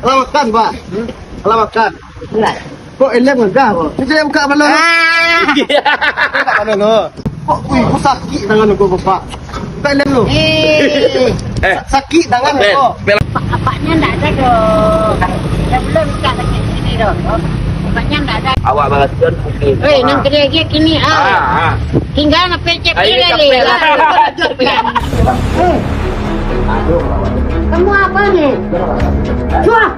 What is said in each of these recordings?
Alam makan, Pak. Alam makan. Enggak. Kok elem enggak, Pak? Ini saya buka mana? Buka mana lo? Kok ku sakit tangan lo, Bapak. Buka elem lo. Sakit tangan lo. Apanya enggak ada dong. Yang belum buka lagi sini dong. Apanya enggak ada. Awak balas John mungkin. Nang kerja kini tinggal ngepecek kali. Kamu apa nih? Cua.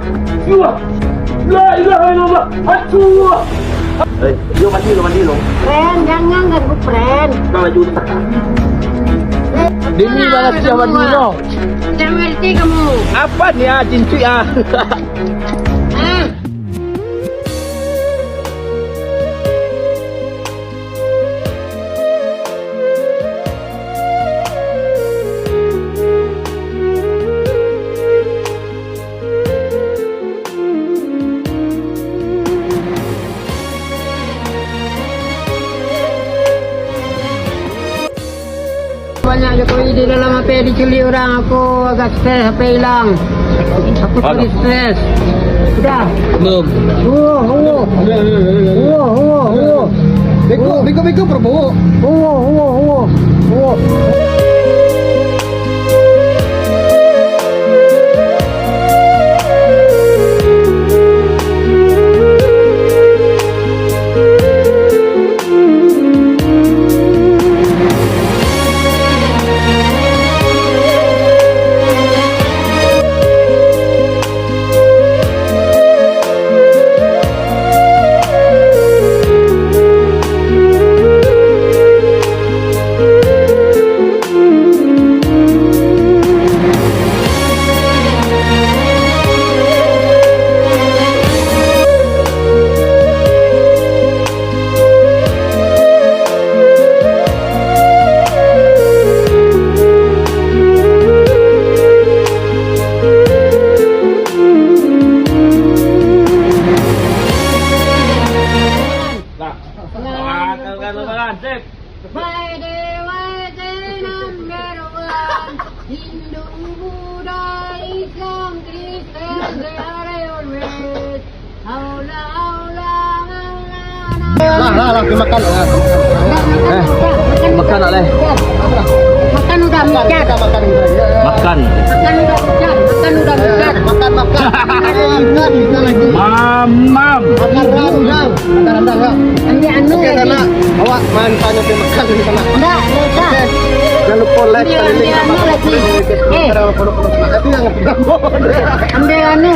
La ilaha illallah. Acua. Yo mandi lo. Friend, jangan ganggu friend. Kalau juta. Demi balas dia mandi lo. Jangan ngerti kamu. Apa nih cincui ah? Banyak Jokowi di dalam HP dicuri orang, aku agak stres, HP hilang. Aku lagi stres. Sudah. Belum. Beko Prabowo. Hindu, Buddha, Islam, Kristen, they are always. Aula. Lah, makan. Makan nak leh. Makan udah mencat. Makan. Mamam. Ambil anu Oke, lagi. karena awak main tanya dia makan di sana. Enggak. Jangan lupa like, Ambil link anu lagi. Tapi yang Ambil anu.